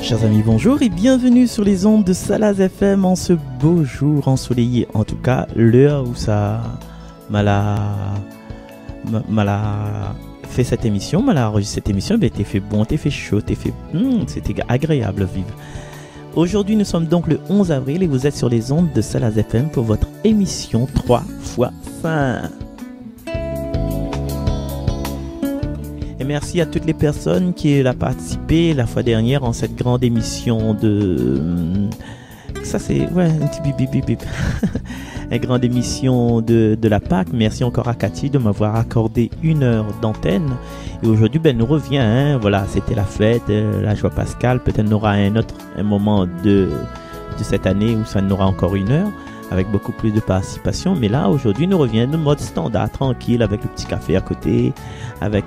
Chers amis, bonjour et bienvenue sur les ondes de Salaz FM en ce beau jour ensoleillé. En tout cas, l'heure où ça m'a fait cette émission, m'a enregistré cette émission, ben, t'es fait bon, t'es fait chaud, c'était agréable à vivre. Aujourd'hui, nous sommes donc le 11 avril et vous êtes sur les ondes de Salaz FM pour votre émission 3x5. Et merci à toutes les personnes qui ont participé la fois dernière en cette grande émission de... Ça c'est... Ouais, un petit bip bip bip bip. Une grande émission de la Pâque. Merci encore à Cathy de m'avoir accordé 1 heure d'antenne. Et aujourd'hui, ben, nous revient. Hein, voilà, c'était la fête, la joie pascale. Peut-être nous aura un moment de cette année où ça nous aura encore 1 heure, avec beaucoup plus de participation. Mais là, aujourd'hui, nous revient de mode standard, tranquille, avec le petit café à côté, avec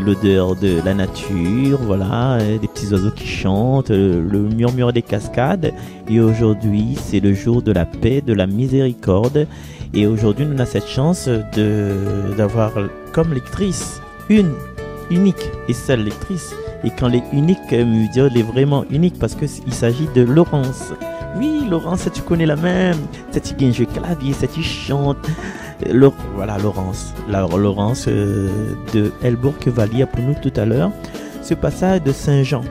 l'odeur de la nature, voilà, des petits oiseaux qui chantent, le murmure des cascades. Et aujourd'hui, c'est le jour de la paix, de la miséricorde. Et aujourd'hui, nous avons cette chance d'avoir comme lectrice une unique et seule lectrice. Et quand elle est unique, elle est vraiment unique parce qu'il s'agit de Laurence. Oui, Laurence, tu connais la même. C'est qui joue clavier, c'est qui chante. Voilà, Laurence. Laurence de Elbourg que va lire pour nous tout à l'heure ce passage de Saint Jean.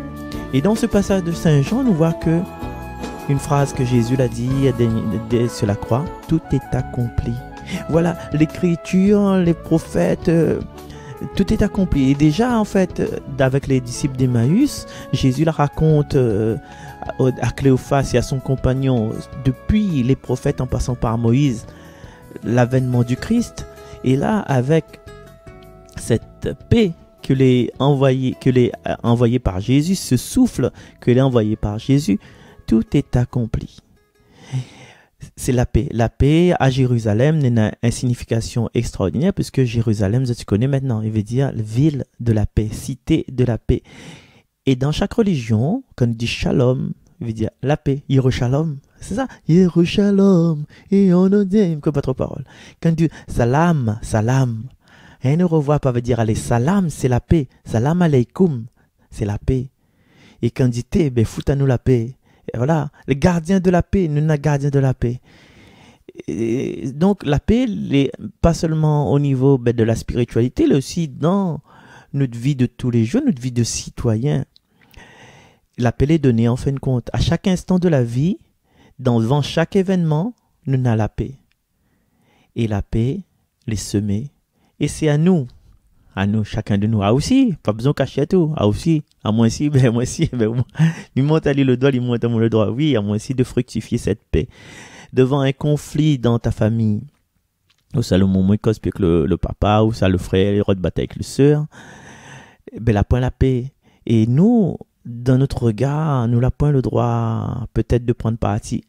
Et dans ce passage de Saint Jean, nous voit que une phrase que Jésus l'a dit sur la croix, tout est accompli. Voilà, l'écriture, les prophètes, tout est accompli. Et déjà, en fait, avec les disciples d'Emmaüs, Jésus la raconte à Cléophas et à son compagnon, depuis les prophètes en passant par Moïse, l'avènement du Christ. Et là, avec cette paix que les envoyé par Jésus, ce souffle que les envoyé par Jésus, tout est accompli. C'est la paix. La paix à Jérusalem n'a une signification extraordinaire puisque Jérusalem, tu connais maintenant, il veut dire ville de la paix, cité de la paix. Et dans chaque religion, quand on dit shalom, il veut dire la paix, Yerushalom. C'est ça, Yerushalom, et on ne dit pas trop parole. Quand on dit salam, salam, et ne revoit pas veut dire allez, salam, c'est la paix. Salam aleikum, c'est la paix. Et quand on dit té, ben foutez-nous la paix. Et voilà, les gardiens de la paix, nous sommes gardiens de la paix. Et donc la paix, pas seulement au niveau de la spiritualité, mais aussi dans notre vie de tous les jours, notre vie de citoyen. La paix est donnée en fin de compte. À chaque instant de la vie, devant chaque événement, nous avons la paix. Et la paix, les semer. Et c'est à nous, chacun de nous. Ah aussi, pas besoin de cacher tout. Ah aussi, à moi aussi, moi aussi, moi. Il monte à lui le doigt, il monte à moi le doigt. Oui, à moi aussi de fructifier cette paix. Devant un conflit dans ta famille, où ça le moment cause que le papa, ou ça le frère, il rebate avec le sœur, ben la point la paix. Et nous, dans notre regard, nous la point le droit peut-être de prendre parti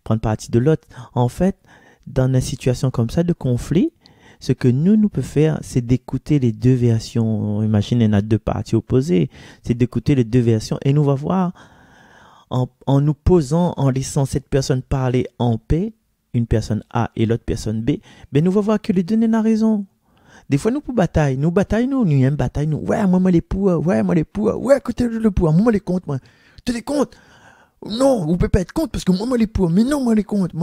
prendre parti de l'autre. En fait, dans une situation comme ça de conflit, ce que nous pouvons faire, c'est d'écouter les deux versions. Imagine, il y a 2 parties opposées. C'est d'écouter les 2 versions et nous va voir, en nous posant, en laissant cette personne parler en paix, une personne A et l'autre personne B, ben nous va voir que les deux n'ont raison. Des fois, nous pour bataille, nous aimons bataille, nous. Ouais, moi les pour, ouais, côté le pour, moi les contre, moi. Tu les contre? Non, vous pouvez pas être contre parce que moi les pour, mais non, moi les contre.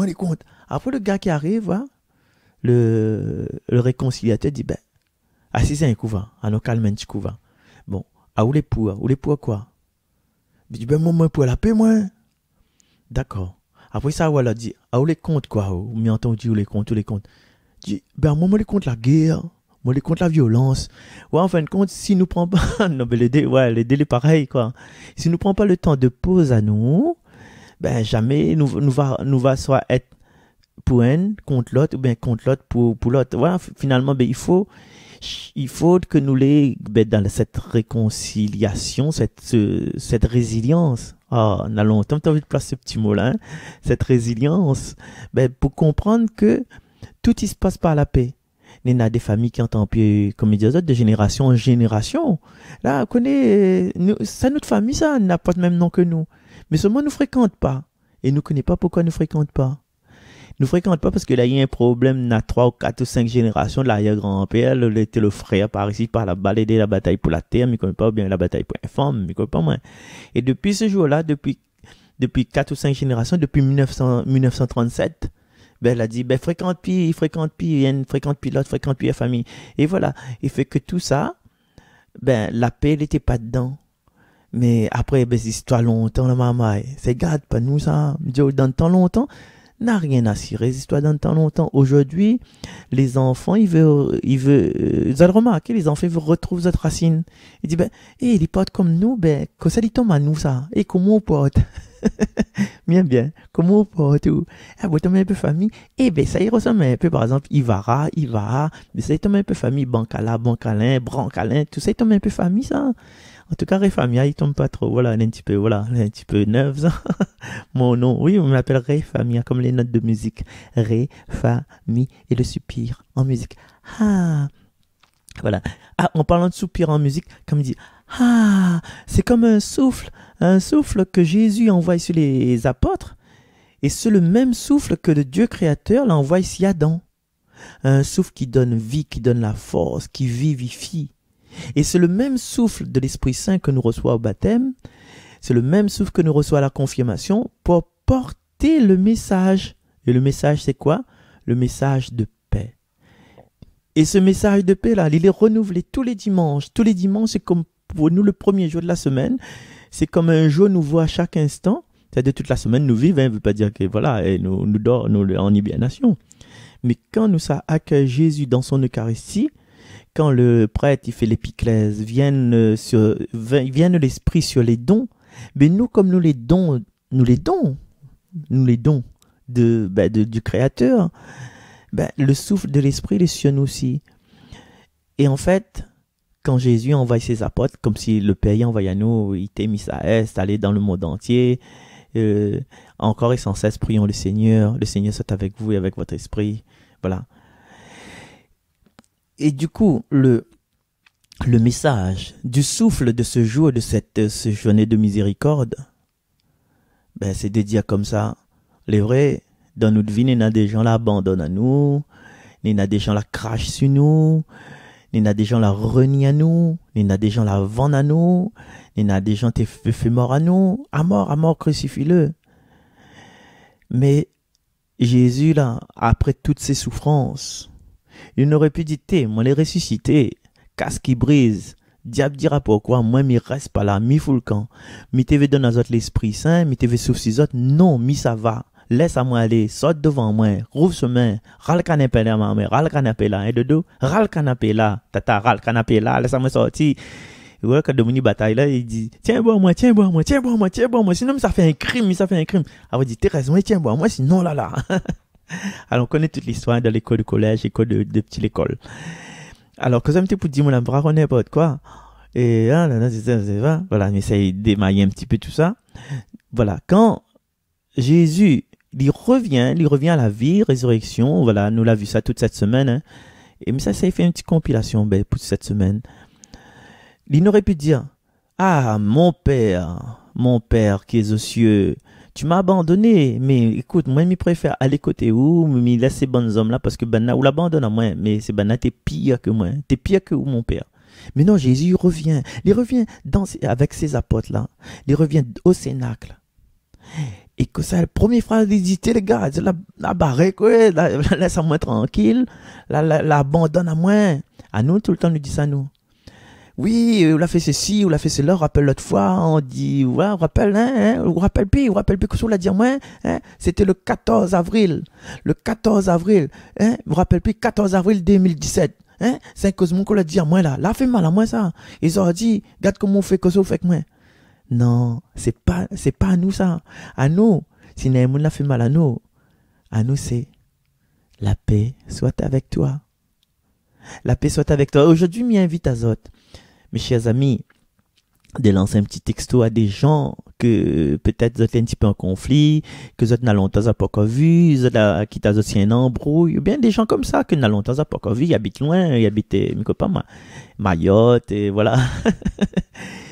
Après, le gars qui arrive, hein, le réconciliateur dit, ben, assisez un couvent, à nos calmes un petit couvent. Bon, à où les pour quoi? Il dit, ben, moi pour la paix, moi. D'accord. Après ça, voilà, dit, à où les comptes, quoi, ou m'y entendu, où les comptes. Dit, ben, moi les comptes la guerre, moi les comptes la violence. Ouais, en fin de compte, si nous prenons pas, non, mais les délais pareil, quoi. Si nous prenons pas le temps de pause à nous, ben, jamais nous va soit être pour un contre l'autre ou bien contre l'autre pour l'autre. Voilà, finalement, ben, il faut que nous dans cette réconciliation, cette résilience. Ah, on a longtemps envie de placer ce petit mot-là, hein, cette résilience, ben, pour comprendre que tout il se passe par la paix. Il y a des familles qui entendent comme ils disent, de génération en génération. Là, on connaît, c'est notre famille, ça n'a pas le même nom que nous. Mais seulement nous fréquente pas. Et nous ne connaissons pas pourquoi nous ne fréquente pas. nous fréquente pas parce que là, il y a un problème, dans 3 ou 4 ou 5 générations de l'arrière-grand-père, était le frère par ici, par là, balader la bataille pour la terre, mais connaît pas bien la bataille pour les femmes, mais connaît pas moins. Et depuis ce jour-là, depuis 4 ou 5 générations, depuis 1937, ben, elle a dit, ben, fréquente puis l'autre, fréquente puis la famille. Et voilà. Il fait que tout ça, ben, la paix, elle n'était pas dedans. Mais après, ben, c'est histoire longtemps, la maman, c'est garde pas nous, ça. Dans le temps longtemps, n'a rien à cirer, les histoires dans le temps longtemps. Aujourd'hui, les enfants, ils veulent, vous avez remarqué, les enfants, ils veulent retrouver cette racine. Ils disent, ben, les potes comme nous, ben, que ça dit tombe à nous, ça. Et comment on porte? Bien, comment on porte tout? Ah, vous tombez un peu famille. Ben, ça y ressemble un peu, par exemple, Ivara, mais ça y tombe un peu famille, Bancala, Bancalin, Brancalin, tout ça y tombe un peu famille, ça. En tout cas, Ré Famille, il tombe pas trop. Voilà, un petit peu neuf, ça. Mon nom, oui, on m'appelle Ré Famille, comme les notes de musique. Ré, Fa, Mi et le soupir en musique. Ah, voilà. Ah, en parlant de soupir en musique, comme il dit, ah, c'est comme un souffle que Jésus envoie sur les apôtres. Et c'est le même souffle que le Dieu créateur l'envoie ici à Adam. Un souffle qui donne vie, qui donne la force, qui vivifie. Et c'est le même souffle de l'Esprit Saint que nous reçoit au baptême, c'est le même souffle que nous reçoit à la confirmation pour porter le message. Et le message, c'est quoi? Le message de paix. Et ce message de paix-là, il est renouvelé tous les dimanches. Tous les dimanches, c'est comme pour nous le premier jour de la semaine. C'est comme un jour nouveau à chaque instant. C'est-à-dire toute la semaine, nous vivons. Ça ne veut pas dire que voilà, et nous en hibernation. Mais quand nous ça accueille Jésus dans son Eucharistie, quand le prêtre il fait l'épiclèse, viennent l'esprit sur les dons, mais nous comme nous les dons du Créateur, ben, le souffle de l'esprit est sur nous aussi. Et en fait, quand Jésus envoie ses apôtres, comme si le Père envoyait à nous, il t'a mis ça est, aller dans le monde entier. Encore et sans cesse, prions le Seigneur soit avec vous et avec votre esprit. Voilà. Et du coup, le message du souffle de ce jour, de cette journée de miséricorde, ben, c'est de dire comme ça, les vrais, dans notre vie, il y a des gens là abandonnent à nous, il y a des gens là crachent sur nous, il y a des gens là renient à nous, il y a des gens là vendent à nous, il y a des gens qui fait mort à nous, à mort, crucifie-le. Mais Jésus là, après toutes ces souffrances, il n'aurait pu dire, moi les ressuscité, casse qui brise, diable dira pourquoi, moi mi reste pas là, mi fout le camp, mi te veut donner à autres l'Esprit Saint, mi te veut sauver ces autres, non, mi ça va, laisse à moi aller, saute devant moi, rouvre chemin, râle canapé là, maman, râle canapé là, et de dos, râle canapé là, tata, râle canapé là, laisse à moi sortir. Et voilà, quand Dominique bataille là, il dit, tiens, bois moi, sinon ça fait un crime. Alors il dit, Thérèse, moi, tiens, bois moi, sinon là. Alors, on connaît toute l'histoire de l'école de collège, école de petite école. Alors, que ça me dit pour dire, mon amour, on n'importe quoi. Et, voilà, on essaye d'émailler un petit peu tout ça. Voilà. Quand Jésus, il revient à la vie, résurrection, voilà, nous l'avons vu ça toute cette semaine, hein. Et mais ça fait une petite compilation, ben, pour cette semaine. Il n'aurait pu dire, ah, mon père qui est aux cieux, tu m'as abandonné, mais écoute, moi, je préfère aller côté où, mais laisse ces bons hommes là, parce que ben, ou l'abandonne à moi, mais c'est ben, t'es pire que moi, t'es pire que mon père. Mais non, Jésus, il revient avec ses apôtres là, il revient au cénacle. Et que ça, la première phrase, il dit, les gars, la barre, quoi, laisse-moi tranquille, l'abandonne à moi. À nous, tout le temps, nous dit ça, nous. Oui, on l'a fait ceci, on l'a fait cela, on rappelle l'autre fois, on dit, ouais, on rappelle plus que ça, on l'a dit, moi, hein, c'était le 14 avril, hein, vous rappelez plus, 14 avril 2017, hein, c'est un cause qu'on l'a dit à moi, là fait mal à moi, ça, ils ont dit, regarde comment on fait que ça, on fait que moi. Non, c'est pas à nous, ça, à nous, si Néhémie l'a fait mal à nous, c'est, la paix soit avec toi. La paix soit avec toi. Aujourd'hui, m'y invite à Zot, mes chers amis, de lancer un petit texto à des gens que peut-être Zot est un petit peu en conflit, que Zot n'a longtemps pas encore vu, Zot a quitté aussi un embrouille, ou bien des gens comme ça que n'a longtemps pas encore vu, ils habitent loin, ils habitent, mes copains, Mayotte, et voilà,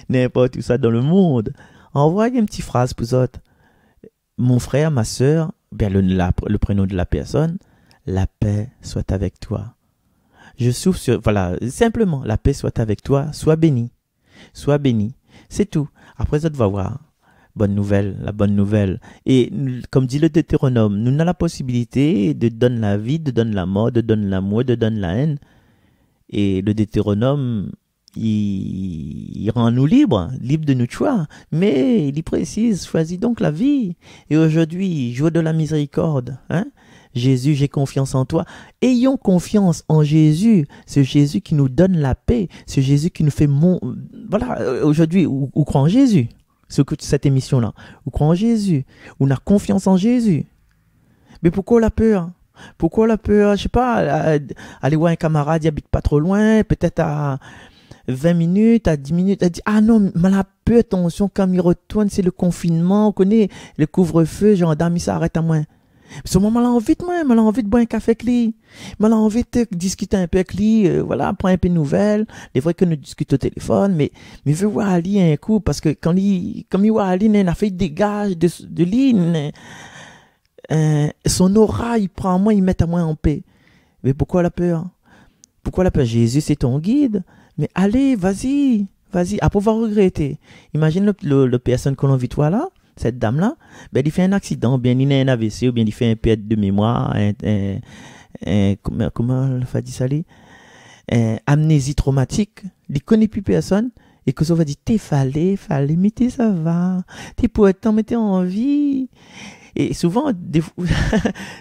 n'importe où ça dans le monde. Envoyez une petite phrase pour Zot. Mon frère, ma soeur, bien le prénom de la personne, la paix soit avec toi. Je souffle sur, voilà, simplement, la paix soit avec toi, sois béni. Sois béni. C'est tout. Après, ça, tu vas voir. Bonne nouvelle, la bonne nouvelle. Et comme dit le Deutéronome, nous avons la possibilité de donner la vie, de donner la mort, de donner l'amour, de donner la haine. Et le Deutéronome, il rend nous libres de notre choix. Mais il y précise, choisis donc la vie. Et aujourd'hui, jour de la miséricorde, hein? Jésus, j'ai confiance en toi. Ayons confiance en Jésus. C'est Jésus qui nous donne la paix. C'est Jésus qui nous fait Voilà, aujourd'hui, on croit en Jésus. Cette émission-là. On croit en Jésus. On a confiance en Jésus. Mais pourquoi la peur? Pourquoi la peur? Je sais pas, aller voir un camarade, il habite pas trop loin, peut-être à 20 minutes, à 10 minutes, elle dit, ah non, mais la peur, attention, quand il retourne, c'est le confinement, on connaît le couvre-feu, gendarme, il s'arrête à moi. Ce moment, m'a envie de boire un café avec lui. M'a envie de discuter un peu avec lui, voilà, prendre un peu de nouvelles. Les fois que nous discutons au téléphone, mais veut voir Ali un coup, parce que comme il voit Ali, il a fait, il dégage de lui, son aura, il prend à moi, il met à moi en paix. Mais pourquoi la peur? Pourquoi la peur? Jésus, c'est ton guide. Mais allez, vas-y, à pouvoir regretter. Imagine le personne que l'on vit toi là, cette dame-là, ben, il fait un accident, bien il a un AVC, ou bien il fait un perte de mémoire, comment on va dire ça, amnésie traumatique, il connaît plus personne, et que ça va dire, fallait, mais ça va, pourtant, mais t'es en vie. Et souvent,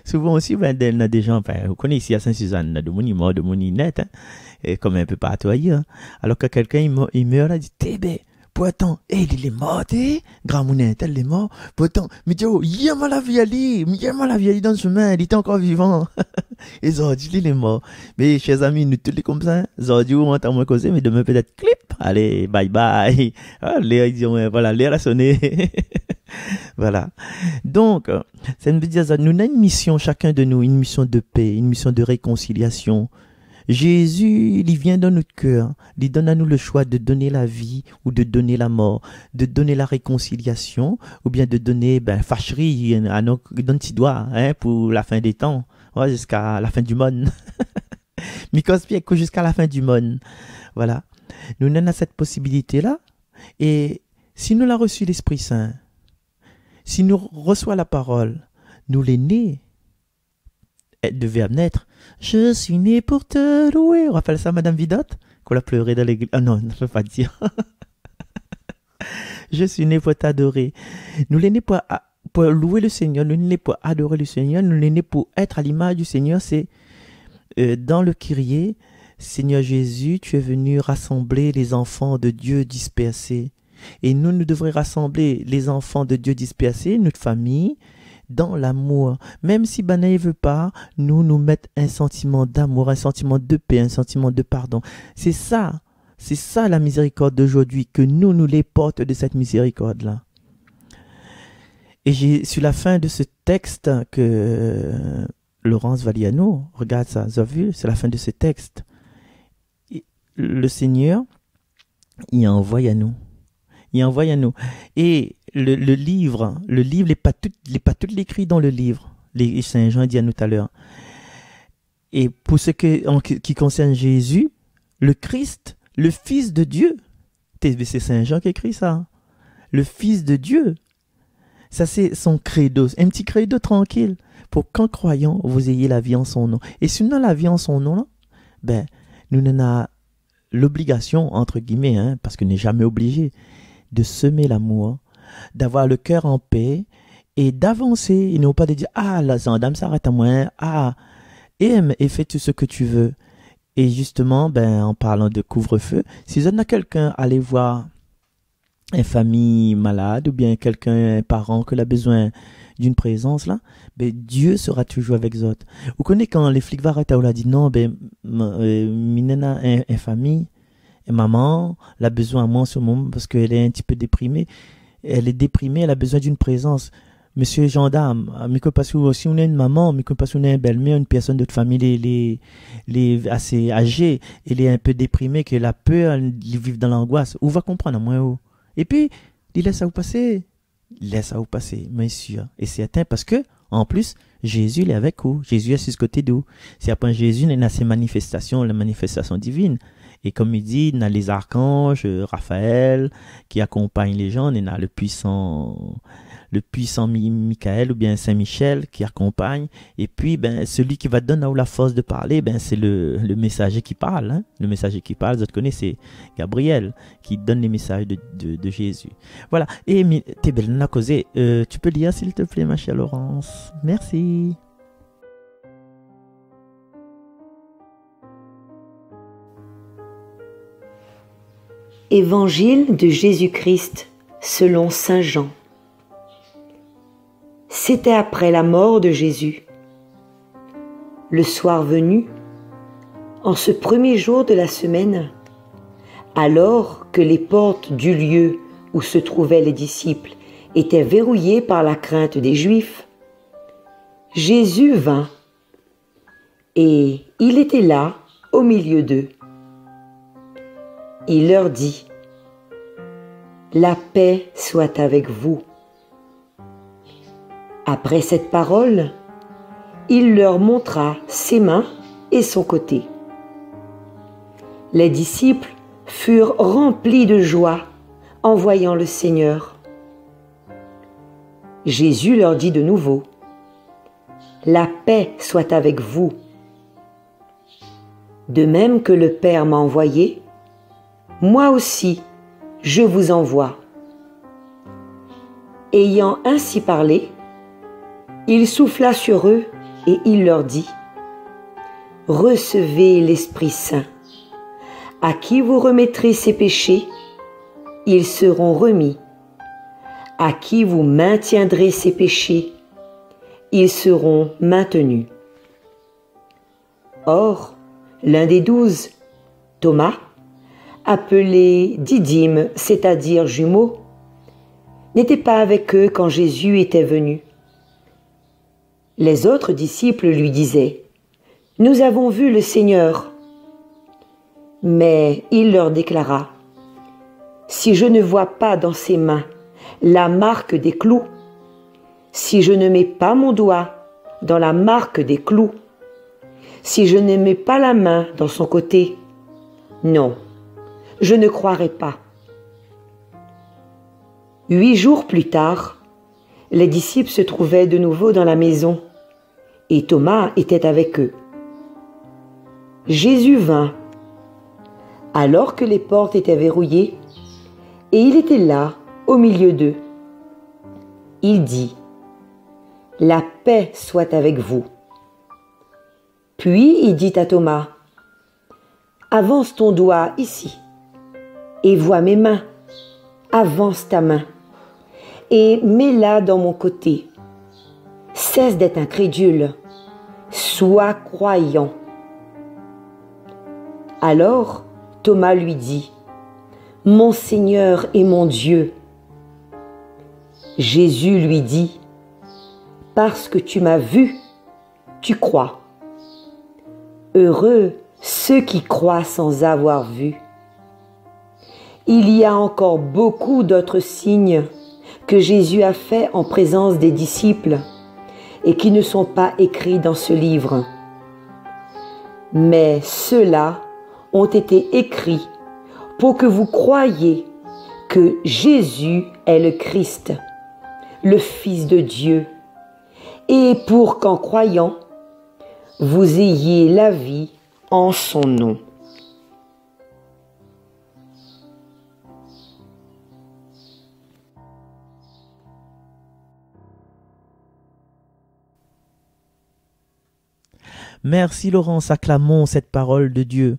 souvent aussi, ben, il y a des gens, enfin, vous connaissez ici à Saint-Suzanne, de mon de mon net, hein, et comme un peu partout ailleurs, alors que quelqu'un, il meurt, là, il dit, ben, pourtant, il est mort, grand mounet, il est mort, pourtant, mais Dieu, il y a mal la vie dans le chemin, il était encore vivant. Et Zordi, il est mort. Mais, chers amis, nous tous les comme ça, Zordi, on entend moins causer, mais demain peut-être clip. Allez, bye bye. Ah, l'air, voilà, l'air a sonné. Voilà. Donc, ça nous veut dire ça, nous avons une mission, chacun de nous, une mission de paix, une mission de réconciliation. Jésus, il vient dans notre cœur, il donne à nous le choix de donner la vie ou de donner la mort, de donner la réconciliation ou bien de donner fâcherie à nos petits doigts, hein, pour la fin des temps, ouais, jusqu'à la fin du monde. Microspiec jusqu'à la fin du monde. Voilà. Nous avons cette possibilité-là. Et si nous l'avons reçu l'Esprit Saint, si nous reçoit la parole, nous les nés, devait naître. Je suis né pour te louer. On rappelle ça, Madame Vidotte, qu'on a pleuré dans l'église. Ah non, je ne peux pas dire. Je suis né pour t'adorer. Nous les nés pour louer le Seigneur, nous les nés pour adorer le Seigneur, nous les nés pour être à l'image du Seigneur. C'est dans le Kyrie, Seigneur Jésus, tu es venu rassembler les enfants de Dieu dispersés. Et nous devrions rassembler les enfants de Dieu dispersés, notre famille, dans l'amour. Même si Banaï ne veut pas, nous mettre un sentiment d'amour, un sentiment de paix, un sentiment de pardon. C'est ça la miséricorde d'aujourd'hui, que nous les portes de cette miséricorde-là. Et sur la fin de ce texte que Laurence Valiano, regarde ça, vous avez vu, c'est la fin de ce texte. Le Seigneur, il envoie à nous. Et le livre n'est pas tout écrit dans le livre. Saint Jean dit à nous tout à l'heure. Et pour ce qui concerne Jésus, le Christ, le Fils de Dieu, c'est Saint Jean qui écrit ça. Le Fils de Dieu. Ça, c'est son credo. Un petit credo tranquille. Pour qu'en croyant, vous ayez la vie en son nom. Et si nous avons la vie en son nom, là, nous n'avons l'obligation, entre guillemets, hein, parce qu'on n'est jamais obligé, de semer l'amour, d'avoir le cœur en paix et d'avancer. Et non pas de dire, ah, la gendarme s'arrête à moi, ah, aime et fais tout ce que tu veux. Et justement, en parlant de couvre-feu, si vous avez quelqu'un à aller voir une famille malade ou bien un parent qui a besoin d'une présence là, Dieu sera toujours avec eux. Vous connaissez quand les flics vont arrêter, on a dit non, minena une famille, et maman, elle a besoin de moi en ce moment parce qu'elle est un petit peu déprimée. Elle est déprimée, elle a besoin d'une présence. Monsieur gendarme, si on a une maman, si on a une belle-mère, une personne de notre famille, les assez âgée, elle est un peu déprimée, qu'elle a peur, elle vit dans l'angoisse. On va comprendre, moi. Et puis, il laisse ça vous passer. Mais sûr et certain, parce que En plus, Jésus il est avec vous. Jésus est sur ce côté de vous. C'est après Jésus, il a ses manifestations, les manifestations divines. Et comme il dit, il y a les archanges, Raphaël, qui accompagnent les gens. Il y a le puissant Michael ou bien Saint-Michel qui accompagne. Et puis, celui qui va donner la force de parler, c'est le messager qui parle. Hein? Le messager qui parle, vous connaissez, c'est Gabriel qui donne les messages de Jésus. Voilà. Et t'es belle, on a causé. Tu peux lire, s'il te plaît, ma chère Laurence. Merci. Évangile de Jésus-Christ selon saint Jean. C'était après la mort de Jésus. Le soir venu, en ce premier jour de la semaine, alors que les portes du lieu où se trouvaient les disciples étaient verrouillées par la crainte des Juifs, Jésus vint, et il était là au milieu d'eux. Il leur dit : « La paix soit avec vous. » Après cette parole, il leur montra ses mains et son côté. Les disciples furent remplis de joie en voyant le Seigneur. Jésus leur dit de nouveau : « La paix soit avec vous. De même que le Père m'a envoyé, moi aussi, je vous envoie. » Ayant ainsi parlé, il souffla sur eux et il leur dit : « Recevez l'Esprit Saint. À qui vous remettrez ses péchés, ils seront remis. À qui vous maintiendrez ses péchés, ils seront maintenus. » Or, l'un des 12, Thomas, appelé Didyme, c'est-à-dire jumeau, n'était pas avec eux quand Jésus était venu. Les autres disciples lui disaient : « Nous avons vu le Seigneur. » Mais il leur déclara : « Si je ne vois pas dans ses mains la marque des clous, si je ne mets pas mon doigt dans la marque des clous, si je ne mets pas la main dans son côté, non, je ne croirai pas. » 8 jours plus tard, les disciples se trouvaient de nouveau dans la maison, et Thomas était avec eux. Jésus vint, alors que les portes étaient verrouillées, et il était là, au milieu d'eux. Il dit : « La paix soit avec vous. » Puis il dit à Thomas : « Avance ton doigt ici, et vois mes mains. Avance ta main, et mets-la dans mon côté. Cesse d'être incrédule, sois croyant. » Alors Thomas lui dit : « Mon Seigneur et mon Dieu. » Jésus lui dit : « Parce que tu m'as vu, tu crois. Heureux ceux qui croient sans avoir vu. » Il y a encore beaucoup d'autres signes que Jésus a faits en présence des disciples et qui ne sont pas écrits dans ce livre. Mais ceux-là ont été écrits pour que vous croyiez que Jésus est le Christ, le Fils de Dieu, et pour qu'en croyant, vous ayez la vie en son nom. Merci Laurence, acclamons cette parole de Dieu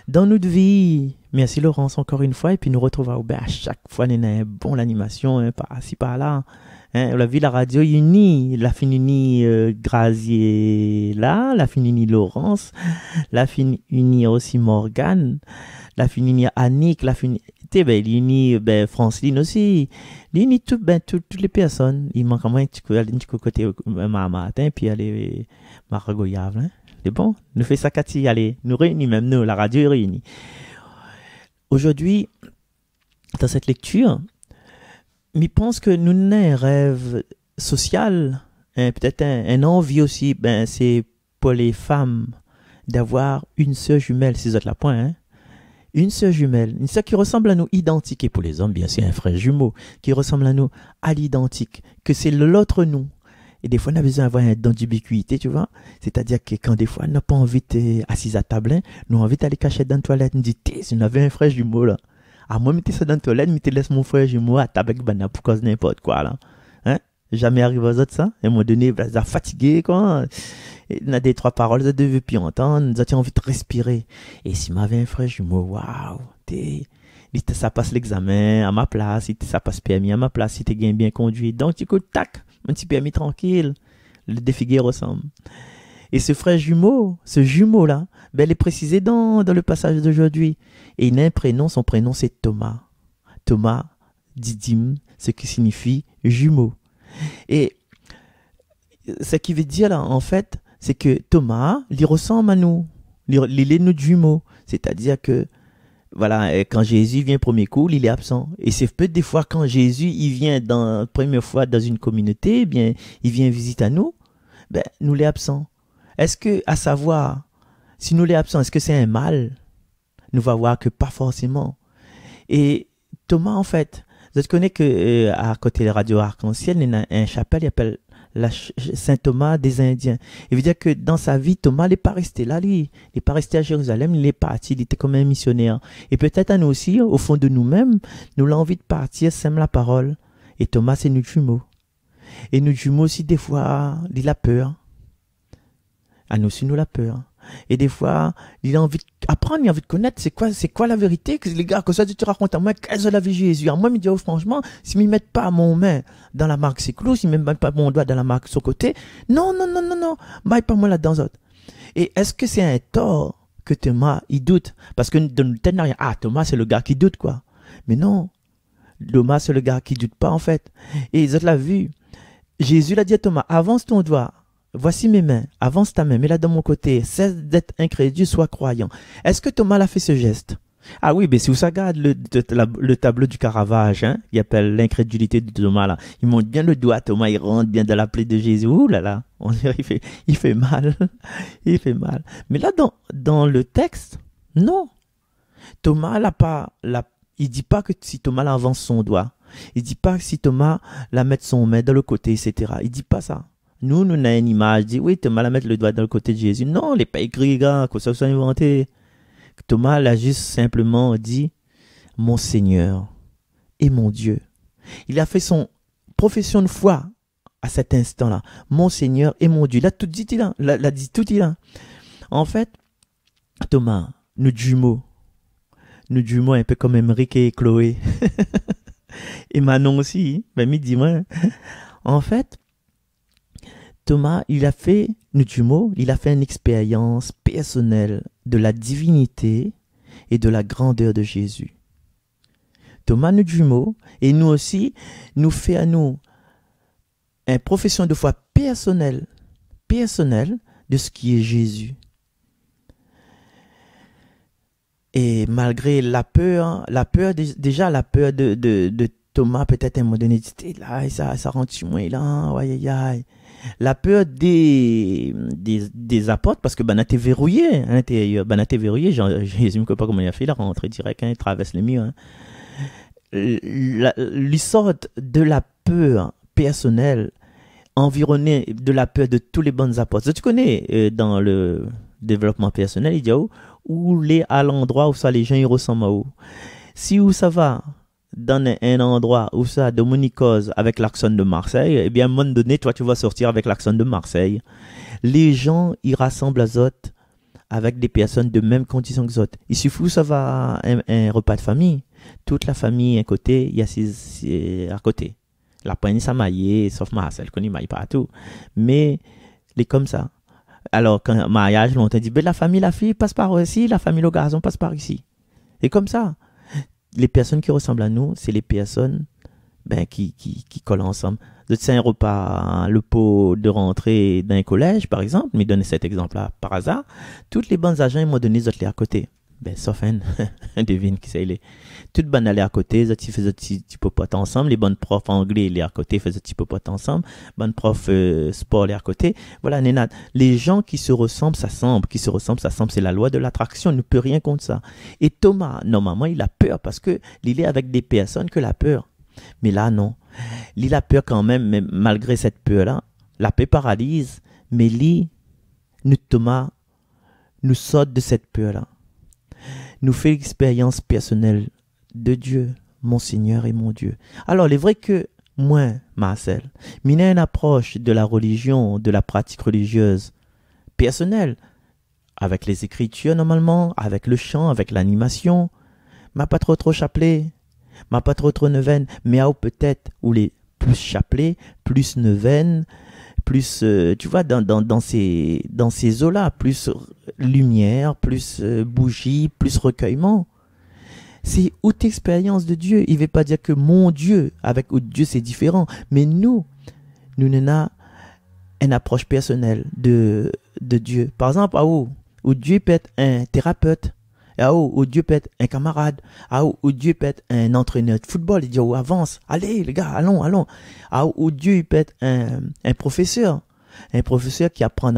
dans notre vie. Merci Laurence encore une fois, et puis nous retrouvons à chaque fois bon l'animation par-ci par-là. On l'a vu, la radio unie, la fin unie Grazier là, la fin unie Laurence, la fin unie aussi Morgane, la fin unie Annick, la fin unie Franceline aussi, l'unie toutes les personnes. Il manque moins un petit côté matin, puis aller Margot Yave, hein. C'est bon, nous fait ça Cathy, allez, nous réunis même, nous, la radio est réunie. Aujourd'hui, dans cette lecture, je pense que nous avons un rêve social peut-être un envie aussi, ben, c'est pour les femmes d'avoir une sœur jumelle, c'est ça la point, hein? Une sœur jumelle, une sœur qui ressemble à nous, identique, et pour les hommes, bien sûr, un frère jumeau, qui ressemble à nous à l'identique, que c'est l'autre nous. Et des fois, on a besoin d'avoir un don d'ubiquité, tu vois. C'est-à-dire que quand des fois, on n'a pas envie d'être assis à table, hein, nous avons envie d'aller cacher dans la toilette, on dit, si on avait un frère jumeau, là, à moi, mettez ça dans la toilette, mettez laisse mon frère jumeau à table avec banana pour cause n'importe quoi, là. Hein? Jamais arrivé aux autres, ça. À un moment donné, vous êtes fatigué, quoi. Et on a des trois paroles, vous devez plus entendre, nous avons envie de respirer. Et si m'avait un frère jumeau, waouh, ça passe l'examen à ma place, ça passe permis à ma place, si t'es bien conduit. Donc, tu écoutes, tac, un petit permis tranquille. Le défigué ressemble. Et ce frère jumeau, ce jumeau-là, ben, il est précisé dans le passage d'aujourd'hui. Et il a un prénom, son prénom c'est Thomas. Thomas, didyme, ce qui signifie jumeau. Et ce qui veut dire là, en fait, c'est que Thomas, il ressemble à nous. Il est notre jumeau. C'est-à-dire que, voilà, quand Jésus vient premier coup, il est absent. Et c'est peut-être des fois quand Jésus, il vient la première fois dans une communauté, eh bien, il vient visiter à nous, ben, nous l'est absent. Est-ce que, à savoir, si nous l'est absent, est-ce que c'est un mal? Nous va voir que pas forcément. Et Thomas, en fait, vous connaissez que à côté de la radio Arc-en-Ciel, il y a un chapelle, il appelle Saint Thomas des Indiens. Il veut dire que dans sa vie, Thomas n'est pas resté là, lui. Il n'est pas resté à Jérusalem, il est parti, il était comme un missionnaire. Et peut-être à nous aussi, au fond de nous-mêmes, nous l'avons envie de partir, sème la parole. Et Thomas, c'est notre jumeau. Et notre jumeau aussi, des fois, il a peur. À nous aussi, nous la peur. Et des fois, il a envie d'apprendre, il a envie de connaître c'est quoi la vérité, que les gars, que ça tu te racontes à moi, qu'est-ce que la vie Jésus. À moi, il me dit, oh, franchement, s'ils ne mettent pas mon main dans la marque c'est clou, s'ils ne mettent pas mon doigt dans la marque sur côté, non, bah, pas moi là-dedans. Et est-ce que c'est un tort que Thomas, il doute? Parce que dans le temps, Thomas, c'est le gars qui doute, quoi. Mais non, Thomas, c'est le gars qui doute pas, en fait. Et ils ont la vue. Jésus l'a dit à Thomas, avance ton doigt. Voici mes mains, avance ta main, mets-la de mon côté, cesse d'être incrédule, sois croyant. Est-ce que Thomas l'a fait ce geste? Ah oui, mais si vous regardez le tableau du Caravage, hein, il appelle l'incrédulité de Thomas là, il monte bien le doigt, Thomas il rentre bien dans la plaie de Jésus, ouh là là, on dirait il fait mal, il fait mal. Mais là dans le texte, non, Thomas il dit pas que si Thomas avance son doigt, il dit pas que si Thomas la met son main dans le côté, etc. Il dit pas ça. Nous avons une image, dit oui, Thomas la mettre le doigt dans le côté de Jésus. Non, il n'est pas écrit, gars, que ça soit inventé. Thomas l'a juste simplement dit, mon Seigneur et mon Dieu. Il a fait son profession de foi à cet instant-là. Mon Seigneur et mon Dieu. Il a tout dit, l'a dit tout, il a. En fait, Thomas, notre jumeau un peu comme Emeric et Chloé. Et Manon aussi, ben, midi, moi. En fait, Thomas, il a fait une expérience personnelle de la divinité et de la grandeur de Jésus. Thomas, notre jumeau, et nous aussi, nous fait à nous une profession de foi personnelle de ce qui est Jésus. Et malgré la peur de Thomas, peut-être à un moment donné, là, ça rentre sur moi, là, aïe. La peur des apôtres, parce que ben, était verrouillé à l'intérieur. Ben, était verrouillé, Jésus ne sais pas comment il a fait, il a rentré direct, il traverse les murs. Hein. Lui sort de la peur personnelle, environné de la peur de tous les bons apôtres. Tu connais, dans le développement personnel, il dit où les à l'endroit où ça les gens ils ressemblent à où. Si où ça va dans un endroit où ça Dominicose avec l'accent de Marseille, eh bien à un moment donné, toi tu vas sortir avec l'accent de Marseille. Les gens ils rassemblent les autres avec des personnes de même condition que les autres. Il suffit où ça va un repas de famille, toute la famille à côté, il y a à côté. La poignée ça maillé, sauf Marcel, qu'on y maille partout. Mais les comme ça. Alors quand mariage, on t'a dit ben la famille la fille passe par ici, la famille le garçon passe par ici. Et comme ça. Les personnes qui ressemblent à nous, c'est les personnes qui collent ensemble. C'est un repas, le pot de rentrée d'un collège, par exemple, mais donner cet exemple-là par hasard. Toutes les bonnes agents, ils m'ont donné les autres à côté. Ben, sauf un, devine qui c'est, il est. Toute bonne aller à côté, ils faisaient petit popote ensemble. Les bonnes profs anglais, ils à côté, faisaient petit popote ensemble. Bonnes profs sport, les à côté. Voilà, Nénat. Les gens qui se ressemblent, s'assemblent. Qui se ressemblent, s'assemblent. C'est la loi de l'attraction. On ne peut rien contre ça. Et Thomas, normalement, il a peur parce que il est avec des personnes que la peur. Mais là, non. Il a peur quand même, mais malgré cette peur-là, la paix paralyse. Mais lui, nous, Thomas, nous saute de cette peur-là. Nous fait l'expérience personnelle de Dieu, mon Seigneur et mon Dieu. Alors, il est vrai que moi, Marcel, il y a une approche de la religion, de la pratique religieuse personnelle, avec les écritures normalement, avec le chant, avec l'animation, m'a pas trop chapelet, m'a pas trop neuvaine, mais peut-être où les plus chapelet, plus neuvaine, plus, tu vois, dans ces eaux-là, plus lumière, plus bougie, plus recueillement. C'est haute expérience de Dieu. Il ne veut pas dire que mon Dieu, avec Dieu, c'est différent. Mais nous n'avons une approche personnelle de Dieu. Par exemple, où Dieu peut être un thérapeute, où Dieu peut être un camarade, où Dieu peut être un entraîneur de football. Il dit, avance, allez les gars, allons. Où Dieu peut être un professeur qui apprend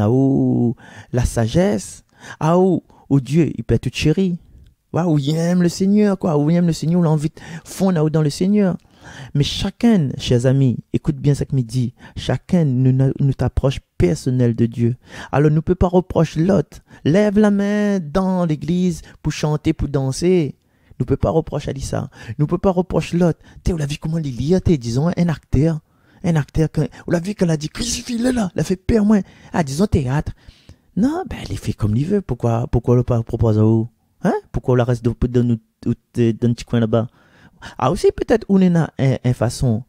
la sagesse. Où Dieu, il peut être tout chéri. Où il aime le Seigneur, où il aime le Seigneur, où l'envie de fondre dans le Seigneur. Mais chacun, chers amis, écoute bien ce que me dit, chacun nous approche personnelle de Dieu. Alors, nous ne pouvons pas reprocher l'autre. Lève la main dans l'église pour chanter, pour danser. Nous ne pouvons pas reprocher à ça. Nous ne pouvons pas reprocher l'autre. On l'a vu comment il lit, disons, un acteur, on l'a vu qu'elle a dit, crucifie-le là, elle a fait peur, moi. Disons, théâtre. Non, il fait comme il veut. Pourquoi le pas propose à vous? Pourquoi la reste dans un petit coin là-bas? Aussi peut-être on a une façon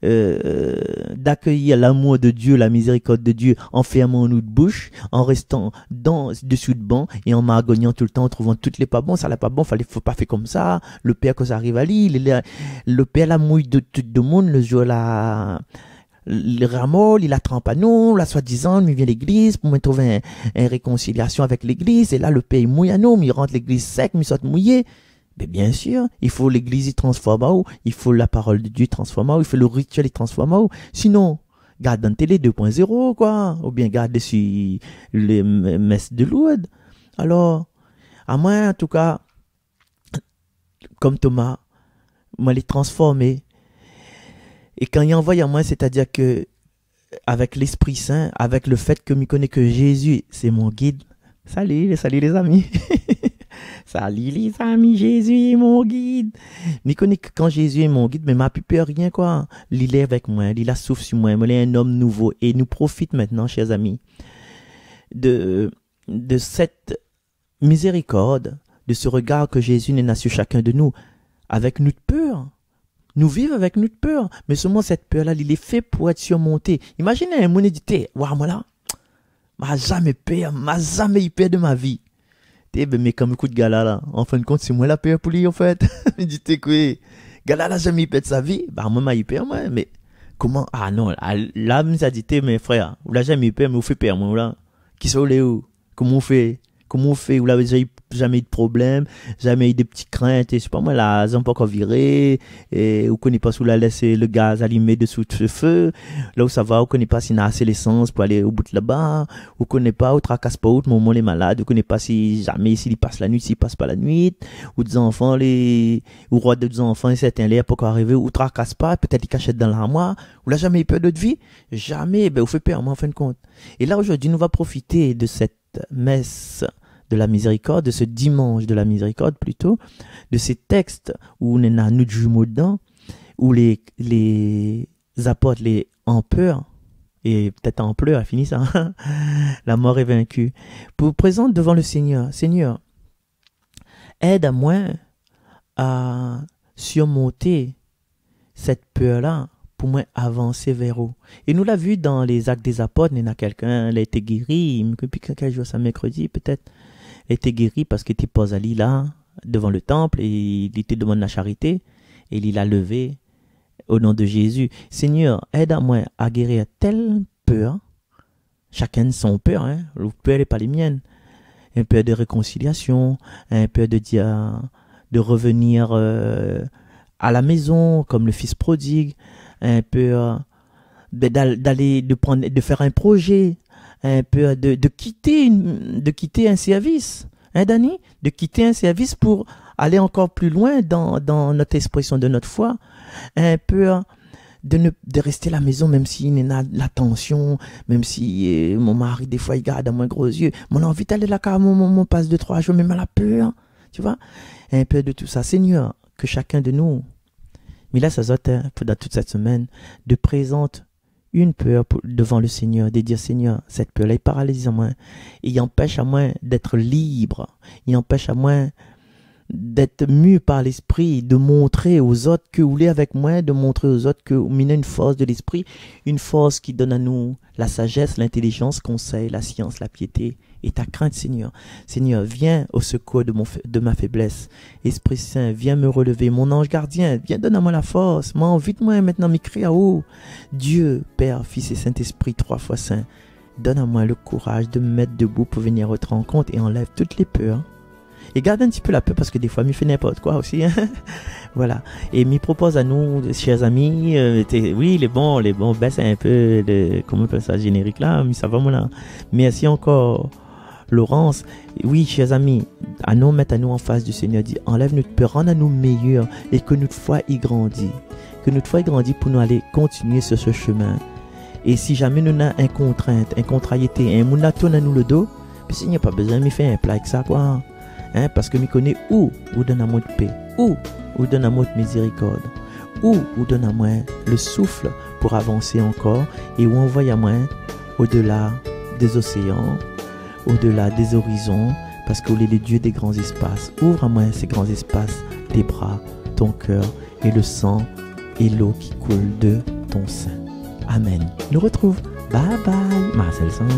d'accueillir l'amour de Dieu, la miséricorde de Dieu en fermant nos bouches, en restant dessous de banc et en margognant tout le temps, en trouvant toutes les pas bons, ça n'est pas bon, faut pas faire comme ça. Le Père, quand ça arrive à lui, le Père la mouille de tout le monde, le jour là. Le rameau, il la trempe à nous, là, soi-disant, il vient à l'église pour me trouver une réconciliation avec l'église, et là, le pays mouille à nous, il rentre l'église sec, il saute mouillé. Mais bien sûr, il faut l'église, il transforme à où, il faut la parole de Dieu transforme à où, il faut le rituel, il transforme à où. Sinon, garde dans télé 2.0, quoi, ou bien garde sur les messes de Lourdes. Alors, à moi, en tout cas, comme Thomas, moi, les transformer. Et quand il envoie à moi, c'est-à-dire que avec l'Esprit Saint, avec le fait que je connais que Jésus, c'est mon guide. Salut les amis. Salut les amis, Jésus est mon guide. Je connais que quand Jésus est mon guide, mais m'a plus peur rien quoi. Il est avec moi, il a souffle sur moi, il est un homme nouveau. Et nous profite maintenant, chers amis, de cette miséricorde, de ce regard que Jésus n'a sur chacun de nous, avec notre peur. Nous vivons avec notre peur, mais seulement cette peur-là, il est fait pour être surmonté. Imaginez un monde dit, waouh, moi là, m'a jamais eu peur de ma vie. Mais comme écoute, gala là, en fin de compte, c'est moi la peur pour lui, en fait. Il dit, quoi, gala là, jamais eu peur de sa vie. Moi, m'a eu peur, moi, mais comment, non, là, il a dit, mes frères, vous l'avez jamais eu peur, mais vous faites peur, moi, là. Qui sont les où? Comment on fait? Vous l'avez jamais eu de problème, jamais eu de petites craintes, et je sais pas moi, la zone pas encore virée, et vous connaissez pas si vous la laissez le gaz allumé dessous de ce feu, là où ça va, vous connaissez pas s'il y a assez l'essence pour aller au bout de là-bas, vous connaissez pas, vous tracasse pas au moment les malades, vous connaissez pas si jamais, s'il passe la nuit, s'il passe pas la nuit, ou des enfants, ou roi de deux enfants, certains l'air pas encore arrivé, ou tracasse pas, peut-être ils cachent dans l'armoire, vous l'avez jamais eu peur de votre vie? Jamais, vous faites peur, moi, en fin de compte. Et là, aujourd'hui, nous va profiter de cette messe de la miséricorde, de ce dimanche de la miséricorde plutôt, de ces textes où on a nous jumeaux dedans, où les apôtres les en peur, et peut-être en pleurs, fini ça, la mort est vaincue, pour présenter devant le Seigneur, Seigneur, aide à moi à surmonter cette peur-là, pour moi avancer vers où. Et nous l'avons vu dans les actes des apôtres, il y en a quelqu'un, il a été guéri, depuis quel jour, ça mercredi peut-être, il a été guéri parce qu'il était posé là, devant le temple, et il était devant la charité, et il l'a levé au nom de Jésus. Seigneur, aide à moi à guérir telle peur, chacun son peur, le peur n'est pas les miennes, un peu de réconciliation, un peu de dire, de revenir à la maison, comme le fils prodigue, un peu d'aller, de faire un projet, un peu de quitter un service, hein, Dani, de quitter un service pour aller encore plus loin dans notre expression de notre foi, un peu de rester à la maison même s'il y a la tension, même si mon mari des fois il garde à moi gros yeux, mon envie d'aller là car mon passe de 3 jours même à la peur, tu vois, un peu de tout ça. Seigneur, que chacun de nous, mais là ça saute dans toute cette semaine, de présente une peur devant le Seigneur, de dire Seigneur, cette peur là il paralyse à moi, il empêche à moi d'être libre, il empêche à moi d'être mu par l'esprit, de montrer aux autres que vous voulez avec moi, de montrer aux autres que vous avez une force de l'esprit, une force qui donne à nous la sagesse, l'intelligence, le conseil, la science, la piété et ta crainte, Seigneur. Seigneur, viens au secours de ma faiblesse. Esprit Saint, viens me relever. Mon ange gardien, viens donne à moi la force. Invite-moi maintenant, m'écris à haut. Dieu, Père, Fils et Saint-Esprit, 3 fois Saint, donne à moi le courage de me mettre debout pour venir à votre rencontre et enlève toutes les peurs. Et garde un petit peu la peur parce que des fois, m'y fait n'importe quoi aussi. Hein? Voilà. Et m'y propose à nous, chers amis, oui, les bons, baisse un peu, comment on appelle ça, générique là, mais ça va, moi là. Merci encore, Laurence. Oui, chers amis, à nous mettre à nous en face du Seigneur, dit, enlève notre peur, rends à nous meilleurs et que notre foi y grandit. Que notre foi y grandit pour nous aller continuer sur ce chemin. Et si jamais nous avons une contrainte, une contrariété, un mouna tourne à nous le dos, puis il n'y a pas besoin de me faire un plat avec ça, quoi. Hein, parce que je connais où donne à moi de paix, où donne à moi de miséricorde, où donne à moi le souffle pour avancer encore et où envoie à moi au-delà des océans, au-delà des horizons, parce que vous êtes le Dieu des grands espaces. Ouvre à moi ces grands espaces, tes bras, ton cœur et le sang et l'eau qui coule de ton sein. Amen. Nous retrouve. Bye bye. Marcel Sang.